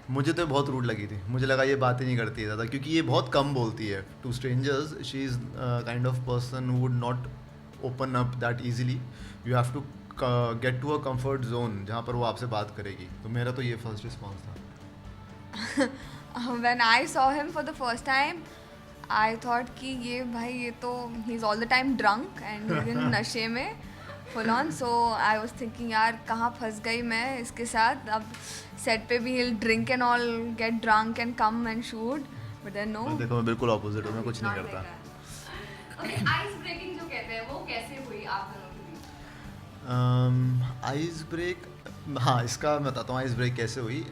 मुझे तो बहुत रूड लगी थी, मुझे लगा ये बात ही नहीं करती है ज़्यादा, क्योंकि ये बहुत कम बोलती है to strangers. She is kind of person who would not open up that easily. You have to get to a comfort zone जहाँ पर वो आपसे बात करेगी। तो मेरा तो ये फर्स्ट रिस्पॉन्स था। When I saw him for the first time, I thought कि ये भाई ये तो he's all the time drunk and he's in नशे में full on. So I was thinking यार कहाँ फंस गई मैं इसके साथ। अब सेट पे भी he'll drink and all, get drunk and come and shoot, but then no. देखो मैं बिल्कुल ऑपोजिट हूँ, मैं कुछ नहीं Not करता। like that. Okay, ice breaking जो कहते हैं वो कैसे हुई आप दोनों के बीच? आइस ब्रेक, हाँ इसका मैं बताता हूँ आइस ब्रेक कैसे हुई।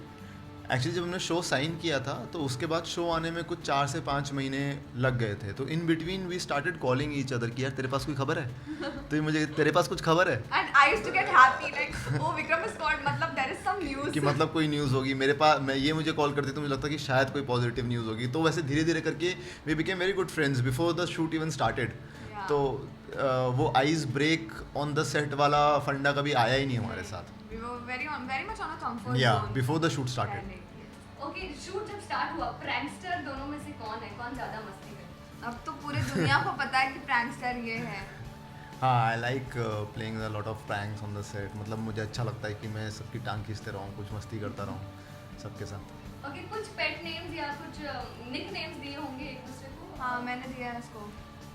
एक्चुअली जब हमने शो साइन किया था तो उसके बाद शो आने में कुछ 4 से 5 महीने लग गए थे। तो in between we started calling each other कि यार तेरे पास कोई खबर है, तो ये मुझे तेरे पास कुछ खबर है And I used to get happy like oh Vikram is called, मतलब there is some news. कि मतलब कोई न्यूज़ होगी मेरे पास। मैं ये मुझे कॉल करती तो मुझे लगता कि शायद कोई पॉजिटिव न्यूज़ होगी। तो वैसे धीरे धीरे करके we became very good friends before the shoot even started. Yeah. तो वो ice break on the set वाला फंडा कभी आया ही नहीं हमारे साथ। We were very much on a comfort या zone. Before the shoot started. Okay, shoot जब स्टार्ट हुआ, प्रैंकस्टर दोनों में से कौन है, कौन ज्यादा मस्ती करता अब तो पूरे दुनिया को पता है कि प्रैंकस्टर ये है। हाँ, I like playing a lot of pranks on the set. मतलब मुझे अच्छा लगता है कि मैं सबकी टांग खींचते रहूँ, कुछ मस्ती करता रहूँ सबके साथ। है? ओके, कुछ पेट नेम्स या कुछ निक नेम्स दिए होंगे एक दूसरे को? हाँ मैंने दिया है इसको,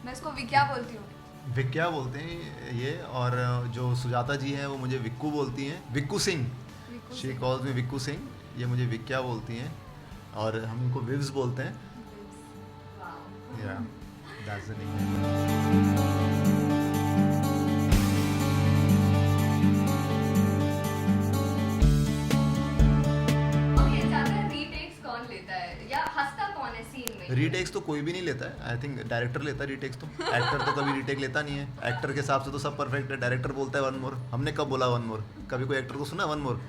मैं इसको विक्या बोलती हूँ। विक्या बोलते हैं ये, और जो सुजाता जी हैं वो मुझे विक्कू बोलती हैं, Vikku Singh. Vikku she Singh. Calls me Vikku Singh, ये मुझे विक्या बोलती हैं और हम इनको विव्स बोलते हैं। वाओ। या दैट्स द निकनेम। ओके, ज्यादा रीटेक्स कौन लेता है या हंसता कौन है सीन में? रीटेक्स तो कोई भी नहीं लेता है, आई थिंक डायरेक्टर लेता है रीटेक्स। तो एक्टर तो कभी रीटेक लेता नहीं है। एक्टर के हिसाब से तो सब परफेक्ट है, डायरेक्टर बोलता है वन मोर। हमने कब बोला वन मोर? कभी कोई एक्टर को सुना वन मोर?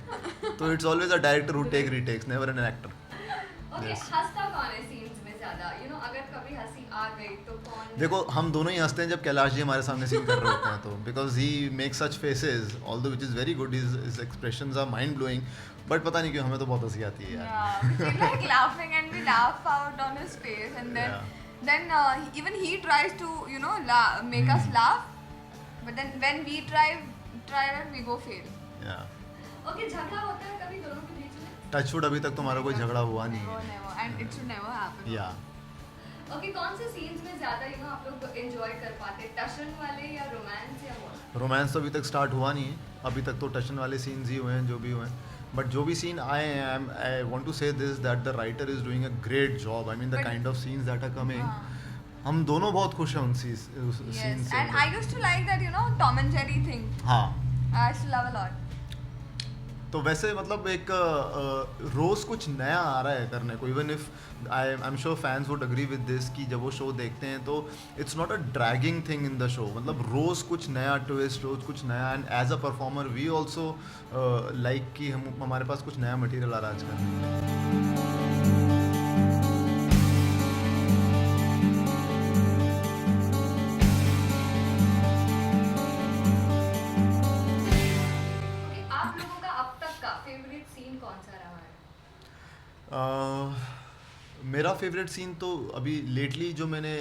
तो it's always a director who take retakes, never an actor. Okay, Yes. हंसता कौन है सीन्स में ज्यादा? यू नो अगर कभी हंसी आ गई तो कौन? देखो हम दोनों ही हंसते हैं जब कैलाश जी हमारे सामने सीन कर रहे होते हैं, तो because he make such faces although which is very good, his expressions are mind blowing. But पता नहीं क्यों हमें तो बहुत हंसी आती है यार। Yeah, we feel like laughing and we laugh out on his face, and then even he tries to make us laugh, but then when we try that we go fail. या ओके, झगड़ा होता है कभी दोनों के बीच में? Touchwood अभी तक तो हमारा कोई झगड़ा हुआ नहीं Never, है। never, and it should never happen. या ओके, कौन से सीन्स में ज्यादा आप लोग एंजॉय कर पाते हैं, टशन वाले या रोमांस या what? रोमांस तो अभी तक स्टार्ट हुआ नहीं है, अभी तक तो टशन वाले सीन्स ही हुए हैं जो भी हुए हैं। बट जो भी सीन आए हैं, I want to say this that the writer is doing a great job. I mean the But- kind of scenes that are coming, हाँ. हम दोनों बहुत खुश हैं उन सीन्स Yes, से। and I used to like that Tom and Jerry thing. हाँ, I used to love a lot. तो वैसे मतलब एक रोज़ कुछ नया आ रहा है करने को। Even if I am sure fans would agree with this कि जब वो शो देखते हैं तो it's not a dragging thing in the show. मतलब रोज़ कुछ नया ट्विस्ट, रोज़ कुछ नया। And as a performer we also like कि हमारे पास कुछ नया मटेरियल आ रहा है आजकल। ओके, आप लोगों का अब तक का फेवरेट सीन कौन सा रहा है? मेरा फेवरेट सीन तो अभी लेटली जो मैंने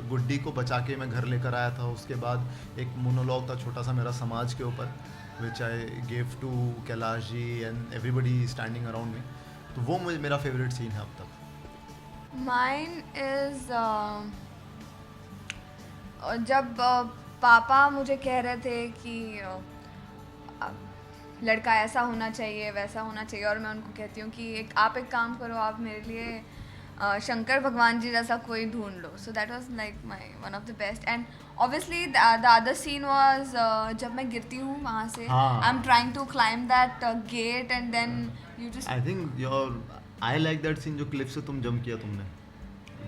गुड्डी को बचा के मैं घर लेकर आया था, उसके बाद एक मोनोलॉग था छोटा सा मेरा समाज के ऊपर, which I give to Kailash ji and everybody standing around me. तो वो मुझे मेरा फेवरेट सीन है अब तक। Mine is जब पापा मुझे कह रहे थे कि लड़का ऐसा होना चाहिए वैसा होना चाहिए, और मैं उनको कहती हूँ कि आप एक काम करो, आप मेरे लिए शंकर भगवान जी जैसा कोई ढूंढ लो। So that was like my one of the best. And obviously the other scene was जब मैं गिरती हूँ वहाँ से, हाँ. I am trying to climb that gate and then you just I think your I like that scene जो clip से तुम जंप किया तुमने,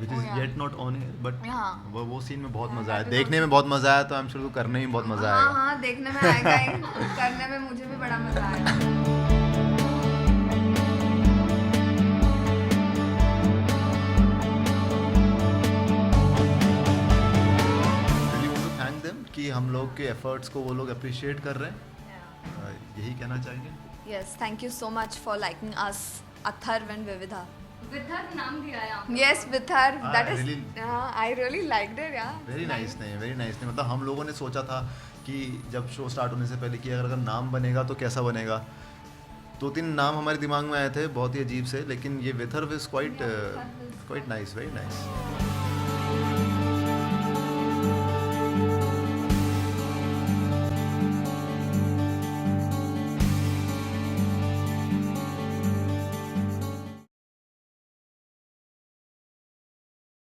which Oh, is yeah. Yet not on here, but हाँ. वो सीन में बहुत Yeah, मजा आया, that is देखने में बहुत मजा आया। तो आई एम श्योर तो करने में बहुत मजा हाँ आएगा। हाँ देखने में आएगा ही, करने में मुझे भी बड़ा मजा आएगा। really want to thank them कि हम लोग के एफर्ट्स को वो लोग अप्रिशिएट कर रहे हैं। यही कहना चाहेंगे। Yes, thank you so much for liking us Atharva and विविधा. विद्यार्थ नाम दिया है आपने. Yes, Vithar. Ah, That is. really? I really liked it. Yeah. Very nice नहीं, वेरी नाइस नहीं. मतलब हम लोगों ने सोचा था कि जब शो स्टार्ट होने से पहले कि अगर नाम बनेगा तो कैसा बनेगा. 2-3 नाम हमारे दिमाग में आए थे बहुत ही अजीब से, लेकिन ये विथर्व is quite nice, very nice.